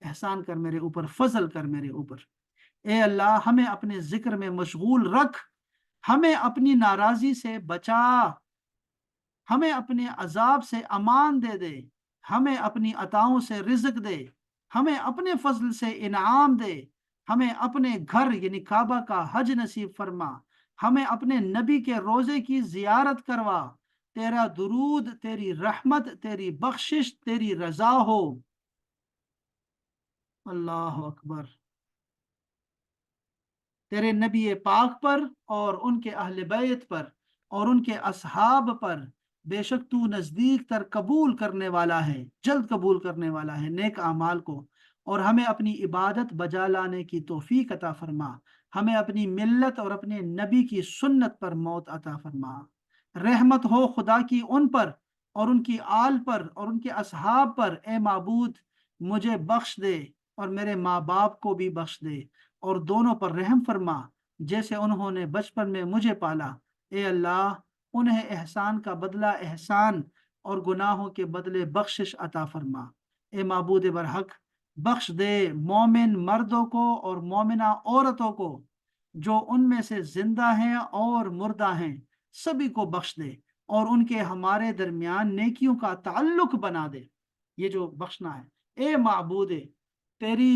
احسان کر میرے اوپر، فضل کر میرے اوپر۔ اے اللہ ہمیں اپنے ذکر میں مشغول رکھ، ہمیں اپنی ناراضی سے بچا، ہمیں اپنے عذاب سے امان دے دے، ہمیں اپنی عطاؤں سے رزق دے، ہمیں اپنے فضل سے انعام دے، ہمیں اپنے گھر یعنی کعبہ کا حج نصیب فرما، ہمیں اپنے نبی کے روزے کی زیارت کروا، تیرا درود، تیری رحمت، تیری بخشش، تیری رضا ہو۔ اللہ اکبر۔ تیرے نبی پاک پر اور ان کے اہل بیت پر اور ان کے اصحاب پر بے شک تو نزدیک تر قبول کرنے والا ہے، جلد قبول کرنے والا ہے نیک اعمال کو، اور ہمیں اپنی عبادت بجا لانے کی توفیق عطا فرما، ہمیں اپنی ملت اور اپنے نبی کی سنت پر موت عطا فرما۔ رحمت ہو خدا کی ان پر اور ان کی آل پر اور ان کے اصحاب پر، اے معبود مجھے بخش دے اور میرے ماں باپ کو بھی بخش دے، اور دونوں پر رحم فرما جیسے انہوں نے بچپن میں مجھے پالا۔ اے اللہ انہیں احسان کا بدلہ احسان اور گناہوں کے بدلے بخشش عطا فرما۔ اے معبود برحق، بخش دے مومن مردوں کو اور مومنہ عورتوں کو، جو ان میں سے زندہ ہیں اور مردہ ہیں، سبھی کو بخش دے، اور ان کے ہمارے درمیان نیکیوں کا تعلق بنا دے۔ یہ جو بخشنا ہے، اے معبود، تیری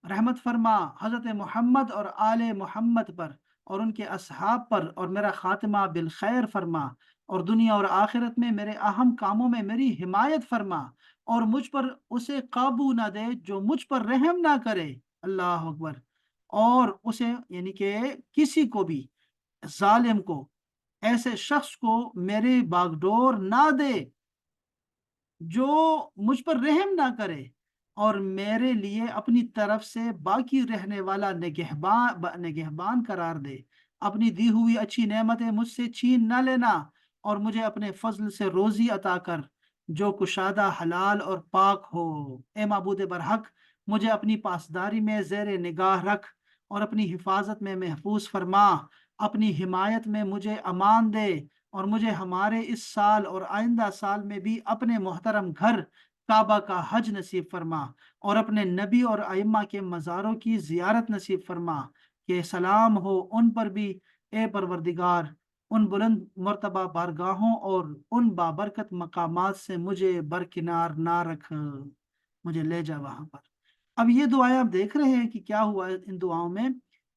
رحمت فرما حضرت محمد اور آل محمد پر اور ان کے اصحاب پر، اور میرا خاتمہ بالخیر فرما، اور دنیا اور آخرت میں میرے اہم کاموں میں میری حمایت فرما، اور مجھ پر اسے قابو نہ دے جو مجھ پر رحم نہ کرے۔ اللہ اکبر۔ اور اسے یعنی کہ کسی کو بھی، ظالم کو، ایسے شخص کو میری باگڈور نہ دے جو مجھ پر رحم نہ کرے اور میرے لیے اپنی طرف سے باقی رہنے والا نگہبان قرار دے۔ اپنی دی ہوئی اچھی نعمتیں مجھ سے چھین نہ لینا، اور مجھے اپنے فضل سے روزی عطا کر جو کشادہ حلال اور پاک ہو۔ اے معبود برحق، مجھے اپنی پاسداری میں زیر نگاہ رکھ اور اپنی حفاظت میں محفوظ فرما۔ اپنی حمایت میں مجھے امان دے، اور مجھے ہمارے اس سال اور آئندہ سال میں بھی اپنے محترم گھر کعبہ کا حج نصیب فرما، اور اپنے نبی اور ائمہ کے مزاروں کی زیارت نصیب فرما، کہ سلام ہو ان پر بھی اے پروردگار۔ ان بلند مرتبہ بارگاہوں اور ان بابرکت مقامات سے مجھے برکنار نہ رکھ، مجھے لے جا وہاں پر۔ اب یہ دعائیں آپ دیکھ رہے ہیں کہ کیا ہوا ہے ان دعاؤں میں۔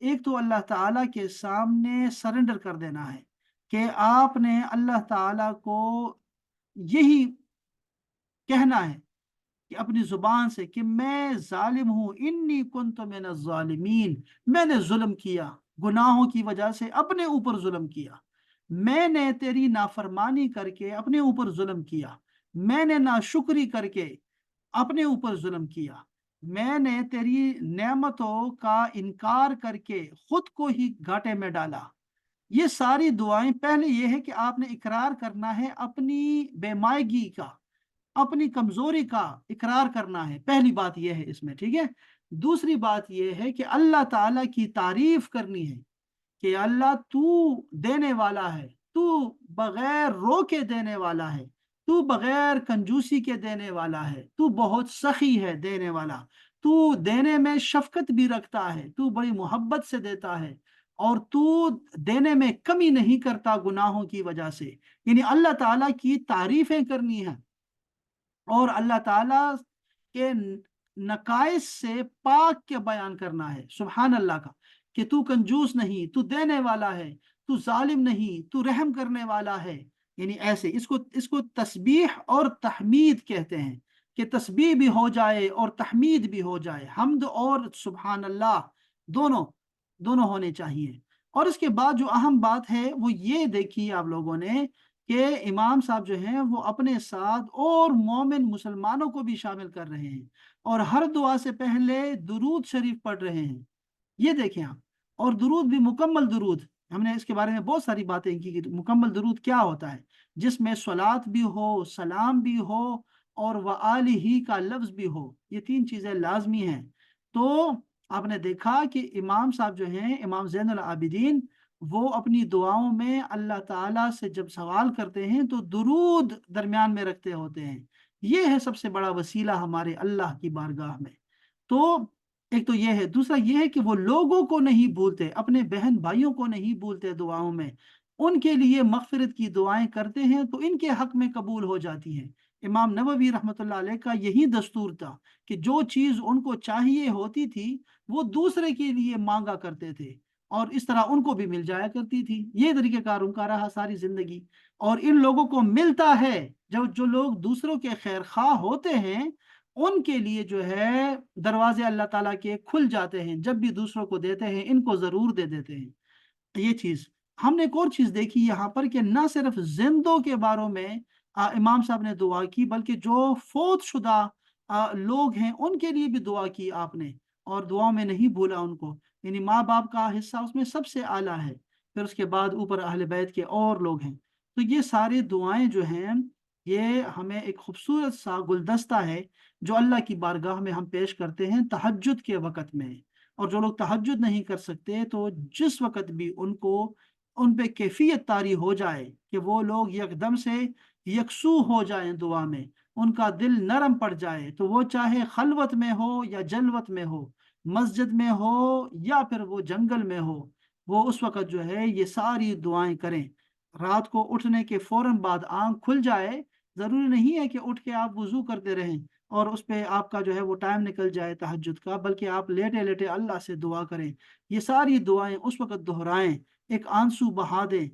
ایک تو اللہ تعالیٰ کے سامنے سرنڈر کر دینا ہے، کہ آپ نے اللہ تعالیٰ کو یہی کہنا ہے کہ اپنی زبان سے کہ میں ظالم ہوں، انی کنت من الظالمین، میں نے ظلم کیا، گناہوں کی وجہ سے اپنے اوپر ظلم کیا، میں نے تیری نافرمانی کر کے اپنے اوپر ظلم کیا، میں نے ناشکری کر کے اپنے اوپر ظلم کیا، میں نے تیری نعمتوں کا انکار کر کے خود کو ہی گھاٹے میں ڈالا۔ یہ ساری دعائیں، پہلے یہ ہے کہ آپ نے اقرار کرنا ہے اپنی بے مائگی کا، اپنی کمزوری کا اقرار کرنا ہے، پہلی بات یہ ہے اس میں، ٹھیک ہے۔ دوسری بات یہ ہے کہ اللہ تعالیٰ کی تعریف کرنی ہے، کہ اللہ تو دینے والا ہے، تو بغیر روکے دینے والا ہے، تو بغیر کنجوسی کے دینے والا ہے، تو بہت سخی ہے دینے والا، تو دینے میں شفقت بھی رکھتا ہے، تو بڑی محبت سے دیتا ہے، اور تو دینے میں کمی نہیں کرتا گناہوں کی وجہ سے۔ یعنی اللہ تعالیٰ کی تعریفیں کرنی ہیں، اور اللہ تعالیٰ کے نقائص سے پاک کے بیان کرنا ہے، سبحان اللہ کا، کہ تو کنجوس نہیں، تو دینے والا ہے، تو ظالم نہیں، تو رحم کرنے والا ہے۔ یعنی ایسے اس کو تسبیح اور تحمید کہتے ہیں، کہ تسبیح بھی ہو جائے اور تحمید بھی ہو جائے، حمد اور سبحان اللہ دونوں دونوں ہونے چاہیے۔ اور اس کے بعد جو اہم بات ہے وہ یہ دیکھی آپ لوگوں نے، کہ امام صاحب جو ہیں وہ اپنے ساتھ اور مومن مسلمانوں کو بھی شامل کر رہے ہیں، اور ہر دعا سے پہلے درود شریف پڑھ رہے ہیں، یہ دیکھیں آپ۔ اور درود بھی مکمل درود، ہم نے اس کے بارے میں بہت ساری باتیں کی کہ مکمل درود کیا ہوتا ہے، جس میں صلات بھی ہو، سلام بھی ہو، اور وآلہ کا لفظ بھی ہو، یہ تین چیزیں لازمی ہیں۔ تو آپ نے دیکھا کہ امام صاحب جو ہیں، امام زین العابدین، وہ اپنی دعاؤں میں اللہ تعالیٰ سے جب سوال کرتے ہیں تو درود درمیان میں رکھتے ہوتے ہیں۔ یہ ہے سب سے بڑا وسیلہ ہمارے اللہ کی بارگاہ میں۔ تو ایک تو یہ ہے، دوسرا یہ ہے کہ وہ لوگوں کو نہیں بھولتے، اپنے بہن بھائیوں کو نہیں بھولتے دعاؤں میں، ان کے لیے مغفرت کی دعائیں کرتے ہیں تو ان کے حق میں قبول ہو جاتی ہیں۔ امام نووی رحمۃ اللہ علیہ کا یہی دستور تھا، کہ جو چیز ان کو چاہیے ہوتی تھی وہ دوسرے کے لیے مانگا کرتے تھے، اور اس طرح ان کو بھی مل جایا کرتی تھی۔ یہ طریقہ کار ان کا رہا ساری زندگی، اور ان لوگوں کو ملتا ہے، جو لوگ دوسروں کے خیر خواہ ہوتے ہیں ان کے لیے جو ہے دروازے اللہ تعالیٰ کے کھل جاتے ہیں، جب بھی دوسروں کو دیتے ہیں ان کو ضرور دے دیتے ہیں۔ یہ چیز ہم نے ایک اور چیز دیکھی یہاں پر، کہ نہ صرف زندوں کے باروں میں امام صاحب نے دعا کی، بلکہ جو فوت شدہ لوگ ہیں ان کے لیے بھی دعا کی آپ نے، اور دعاؤں میں نہیں بھولا ان کو۔ یعنی ماں باپ کا حصہ اس میں سب سے اعلیٰ ہے، پھر اس کے بعد اوپر اہل بیت کے اور لوگ ہیں۔ تو یہ ساری دعائیں جو ہیں، یہ ہمیں ایک خوبصورت سا گلدستہ ہے جو اللہ کی بارگاہ میں ہم پیش کرتے ہیں تہجد کے وقت میں۔ اور جو لوگ تہجد نہیں کر سکتے تو جس وقت بھی ان پہ کیفیت طاری ہو جائے کہ وہ لوگ یکدم سے یکسو ہو جائیں دعا میں، ان کا دل نرم پڑ جائے، تو وہ چاہے خلوت میں ہو یا جلوت میں ہو، مسجد میں ہو یا پھر وہ جنگل میں ہو، وہ اس وقت جو ہے یہ ساری دعائیں کریں۔ رات کو اٹھنے کے فوراً بعد آنکھ کھل جائے، ضروری نہیں ہے کہ اٹھ کے آپ وضو کرتے رہیں اور اس پہ آپ کا جو ہے وہ ٹائم نکل جائے تہجد کا، بلکہ آپ لیٹے لیٹے اللہ سے دعا کریں، یہ ساری دعائیں اس وقت دہرائیں، ایک آنسو بہا دیں،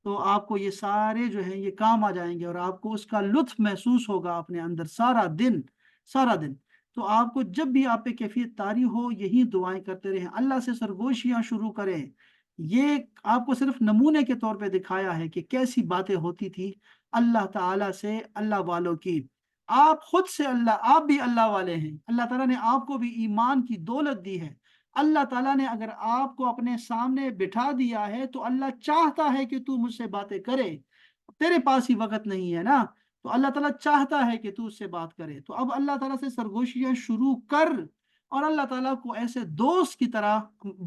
تو آپ کو یہ سارے جو ہیں یہ کام آ جائیں گے، اور آپ کو اس کا لطف محسوس ہوگا اپنے اندر سارا دن، سارا دن۔ تو آپ کو جب بھی آپ پہ کیفیت طاری ہو یہی دعائیں کرتے رہیں، اللہ سے سرگوشیاں شروع کریں۔ یہ آپ کو صرف نمونے کے طور پہ دکھایا ہے کہ کیسی باتیں ہوتی تھی اللہ تعالیٰ سے اللہ والوں کی۔ آپ خود سے آپ بھی اللہ والے ہیں، اللہ تعالیٰ نے آپ کو بھی ایمان کی دولت دی ہے۔ اللہ تعالیٰ نے اگر آپ کو اپنے سامنے بٹھا دیا ہے تو اللہ چاہتا ہے کہ تو مجھ سے باتیں کرے، تیرے پاس ہی وقت نہیں ہے نا، تو اللہ تعالیٰ چاہتا ہے کہ تو اس سے بات کرے، تو اب اللہ تعالیٰ سے سرگوشیاں شروع کر، اور اللہ تعالیٰ کو ایسے دوست کی طرح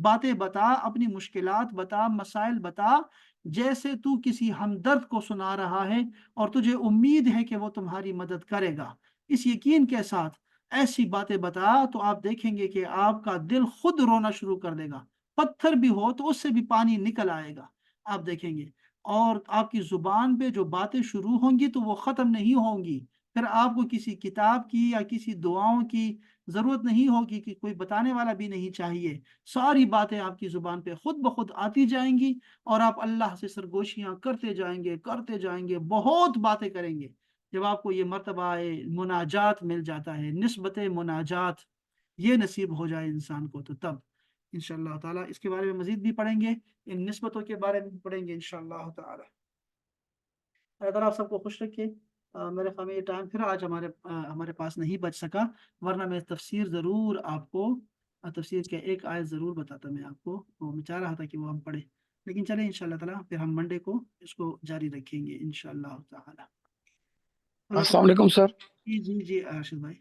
باتیں بتا، اپنی مشکلات بتا، مسائل بتا، جیسے تو کسی ہمدرد کو سنا رہا ہے اور تجھے امید ہے کہ وہ تمہاری مدد کرے گا۔ اس یقین کے ساتھ ایسی باتیں بتا تو آپ دیکھیں گے کہ آپ کا دل خود رونا شروع کر دے گا، پتھر بھی ہو تو اس سے بھی پانی نکل آئے گا، آپ دیکھیں گے۔ اور آپ کی زبان پہ جو باتیں شروع ہوں گی تو وہ ختم نہیں ہوں گی، پھر آپ کو کسی کتاب کی یا کسی دعاؤں کی ضرورت نہیں ہوگی، کہ کوئی بتانے والا بھی نہیں چاہیے، ساری باتیں آپ کی زبان پہ خود بخود آتی جائیں گی، اور آپ اللہ سے سرگوشیاں کرتے جائیں گے، بہت باتیں کریں گے۔ جب آپ کو یہ مرتبہ مناجات مل جاتا ہے، نسبت مناجات یہ نصیب ہو جائے انسان کو، تو تب انشاءاللہ تعالیٰ اس کے بارے میں مزید بھی پڑھیں گے، ان نسبتوں کے بارے میں بھی پڑھیں گے انشاءاللہ تعالیٰ۔ اللہ تعالیٰ آپ سب کو خوش رکھے۔ میرے خیال میں یہ ٹائم پھر آج ہمارے پاس نہیں بچ سکا، ورنہ میں تفسیر ضرور آپ کو، تفسیر کے ایک آیت ضرور بتاتا میں آپ کو، وہ میں چاہ رہا تھا کہ وہ ہم پڑھیں، لیکن چلیں انشاءاللہ تعالیٰ پھر ہم منڈے کو اس کو جاری رکھیں گے انشاءاللہ تعالیٰ۔ اللہ السلام تعالیٰ علیکم سر۔ جی ارشد بھائی۔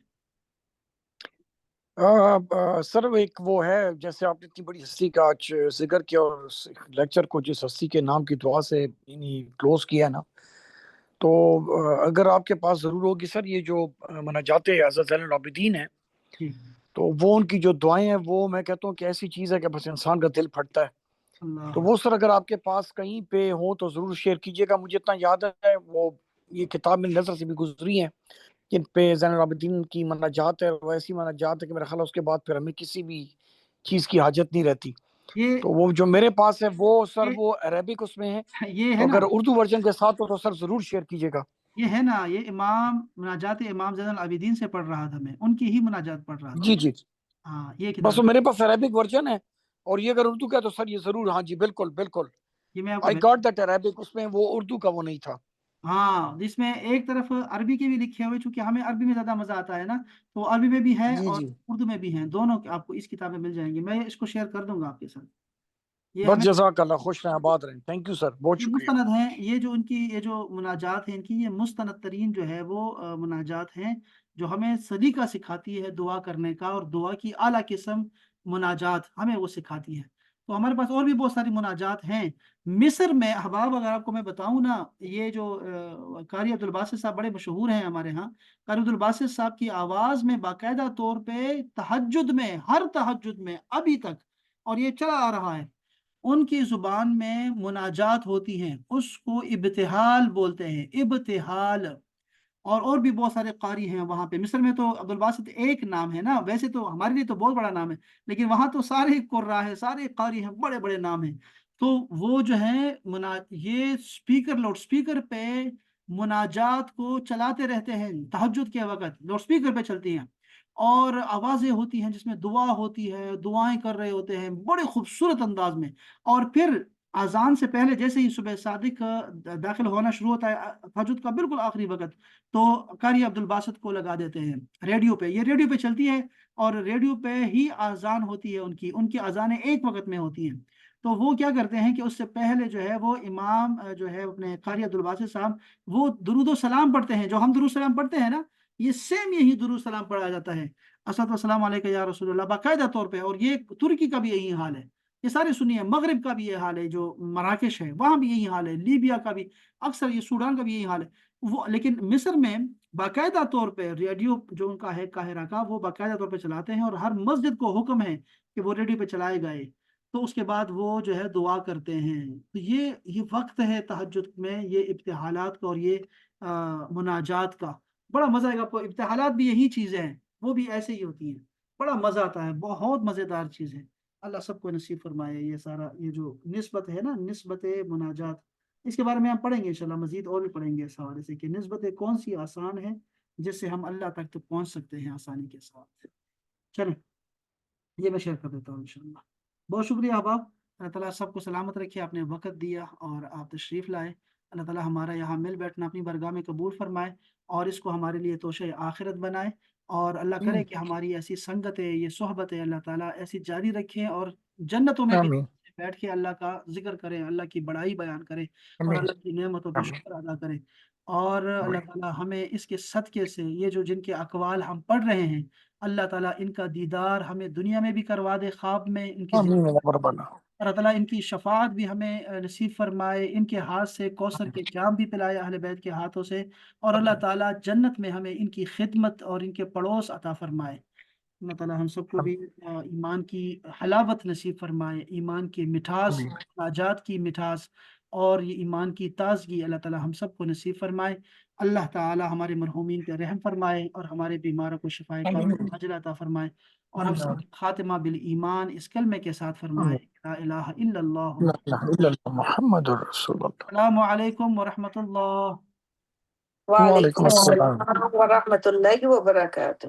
سر ایک وہ ہے، جیسے آپ نے اتنی بڑی ہستی کا آج ذکر کیا اور لیکچر کو جس ہستی کے نام کی دعا سے کلوز کیا ہے نا، تو اگر آپ کے پاس ضرور ہوگی سر، یہ جو مناجات حضرت زین العابدین ہیں، جی تو وہ ان کی جو دعائیں ہیں، وہ میں کہتا ہوں کہ ایسی چیز ہے کہ بس انسان کا دل پھٹتا ہے۔ اللہ تو وہ سر اگر آپ کے پاس کہیں پہ ہوں تو ضرور شیئر کیجئے گا۔ مجھے اتنا یاد ہے، وہ یہ کتاب میری نظر سے بھی گزری ہیں جن پہ زین العابدین کی مناجات ہے، وہ ایسی مناجات ہے کہ میرا خیال ہے اس کے بعد پھر ہمیں کسی بھی چیز کی حاجت نہیں رہتی۔ یہ تو وہ جو میرے پاس ہے وہ سر یہ وہ عربک اس میں ہے، یہ تو ہے نا، اگر اردو ورژن کے ساتھ ہو تو سر ضرور شیئر کیجئے گا۔ یہ امام مناجات امام زین العابدین سے پڑھ رہا تھا، میں ان کی ہی مناجات پڑھ رہا تھا۔ جی جی، ہاں یہ بس کتاب وہ میرے پاس عربک ورژن ہے، اور یہ اگر اردو کا ہے تو سر یہ ضرور، ہاں جی بالکل بالکل، یہ میں آپ کو آئی گاٹ دیٹ عربک، اس میں وہ اردو کا وہ نہیں تھا۔ ہاں جس میں ایک طرف عربی کے بھی لکھے ہوئے، چونکہ ہمیں عربی میں زیادہ مزہ آتا ہے نا، تو عربی میں بھی ہے جی اور جی، اردو میں بھی ہیں، دونوں آپ کو اس کتاب میں مل جائیں گے، میں اس کو شیئر کر دوں گا آپ کے ساتھ۔ یہ بس ہمیں جزاک اللہ، خوش رہیں، آباد رہیں، تھینک یو سر، بہت یہ شکریہ۔ مستند ہیں، یہ جو ان کی یہ جو مناجات ہیں ان کی، یہ مستند ترین جو ہے وہ مناجات ہیں، جو ہمیں سلیقہ سکھاتی ہے دعا کرنے کا، اور دعا کی اعلیٰ قسم مناجات ہمیں وہ سکھاتی ہے۔ تو ہمارے پاس اور بھی بہت ساری مناجات ہیں۔ مصر میں احباب اگر آپ کو میں بتاؤں نا، یہ جو قاری عبدالباسط صاحب بڑے مشہور ہیں ہمارے ہاں، قاری عبدالباسط صاحب کی آواز میں باقاعدہ طور پہ تہجد میں، ہر تہجد میں ابھی تک، اور یہ چلا آ رہا ہے، ان کی زبان میں مناجات ہوتی ہیں، اس کو ابتحال بولتے ہیں، ابتحال۔ اور بھی بہت سارے قاری ہیں وہاں پہ مصر میں، تو عبدالباسط ایک نام ہے نا، ویسے تو ہمارے لیے تو بہت بڑا نام ہے، لیکن وہاں تو سارے قرا ہے، سارے قاری ہیں، بڑے بڑے نام ہیں۔ تو وہ جو ہے یہ اسپیکر، لاؤڈ اسپیکر پہ مناجات کو چلاتے رہتے ہیں، تہجد کے وقت لاؤڈ اسپیکر پہ چلتی ہیں، اور آوازیں ہوتی ہیں جس میں دعا ہوتی ہے، دعائیں کر رہے ہوتے ہیں بڑے خوبصورت انداز میں، اور پھر اذان سے پہلے جیسے ہی صبح صادق داخل ہونا شروع ہوتا ہے، تہجد کا بالکل آخری وقت، تو قاری عبدالباسط کو لگا دیتے ہیں ریڈیو پہ، یہ ریڈیو پہ چلتی ہے، اور ریڈیو پہ ہی اذان ہوتی ہے، ان کی اذانیں ایک وقت میں ہوتی ہیں۔ تو وہ کیا کرتے ہیں کہ اس سے پہلے جو ہے وہ امام جو ہے اپنے قاری عبدالباسط صاحب، وہ درود و سلام پڑھتے ہیں، جو ہم درود و سلام پڑھتے ہیں نا، یہ سیم یہی درود و سلام پڑھا جاتا ہے، اسد والسلام علیکہ یا رسول اللہ، باقاعدہ طور پہ۔ اور یہ ترکی کا بھی یہی حال ہے، یہ سارے سنیے، مغرب کا بھی یہ حال ہے، جو مراکش ہے وہاں بھی یہی حال ہے، لیبیا کا بھی اکثر، یہ سوڈان کا بھی یہی حال ہے۔ وہ لیکن مصر میں باقاعدہ طور پہ ریڈیو جو ان کا ہے قاہرہ کا، وہ باقاعدہ طور پہ چلاتے ہیں، اور ہر مسجد کو حکم ہے کہ وہ ریڈیو پہ چلائے گئے، تو اس کے بعد وہ جو ہے دعا کرتے ہیں۔ تو یہ وقت ہے تہجد میں، یہ ابتحالات کا اور یہ مناجات کا بڑا مزہ آئے گا آپ کو۔ ابتحالات بھی یہی چیزیں ہیں، وہ بھی ایسے ہی ہوتی ہیں، بڑا مزہ آتا ہے، بہت مزیدار چیز ہے۔ اللہ سب کو نصیب فرمائے یہ سارا، یہ جو نسبت ہے نا، نسبت مناجات، اس کے بارے میں ہم پڑھیں گے انشاءاللہ، مزید اور بھی پڑھیں گے اس حوالے سے کہ نسبت کون سی آسان ہے جس سے ہم اللہ تک تو پہنچ سکتے ہیں آسانی کے ساتھ۔ چلیں یہ میں شیئر کر دیتا ہوں انشاءاللہ۔ بہت شکریہ احباب، اللہ تعالیٰ سب کو سلامت رکھے، آپ نے وقت دیا اور آپ تشریف لائے، اللہ تعالیٰ ہمارا یہاں مل بیٹھنا اپنی بارگاہ میں قبول فرمائے اور اس کو ہمارے لیے توشہ آخرت بنائے، اور اللہ کرے کہ ہماری ایسی سنگتیں، یہ صحبتیں اللہ تعالیٰ ایسی جاری رکھیں، اور جنتوں میں بھی آمین بیٹھ کے اللہ کا ذکر کریں، اللہ کی بڑائی بیان کریں اور آمین اللہ کی نعمتوں پہ آمین شکر ادا کریں، اور اللہ آمین تعالیٰ ہمیں اس کے صدقے سے یہ جو جن کے اقوال ہم پڑھ رہے ہیں، اللہ تعالیٰ ان کا دیدار ہمیں دنیا میں بھی کروا دے، خواب میں ان کی آمین یا ربنا اللہ تعالیٰ ان کی شفاعت بھی ہمیں نصیب فرمائے، ان کے ہاتھ سے کوثر کے جام بھی پلائے اہل بیت کے ہاتھوں سے، اور اللہ تعالیٰ جنت میں ہمیں ان کی خدمت اور ان کے پڑوس عطا فرمائے۔ اللہ تعالیٰ ہم سب کو بھی ایمان کی حلاوت نصیب فرمائے، ایمان کی مٹھاس، آمین ناجات کی مٹھاس، اور یہ ایمان کی تازگی اللہ تعالیٰ ہم سب کو نصیب فرمائے۔ اللہ تعالیٰ ہمارے مرحومین پہ رحم فرمائے اور ہمارے بیماروں کو شفائے کامل آمین عاجلہ عطا فرمائے، اور ہم سب آمین کا خاتمہ بالایمان اس کلمے کے ساتھ فرمائے، آمین لا الہ الا اللہ لا محمد۔ الہ الا اللہ محمد رسول اللہ السلام علیکم ورحمۃ اللہ۔ وعلیکم وعلیکم السلام السلام ورحمۃ اللہ وبرکاتہ۔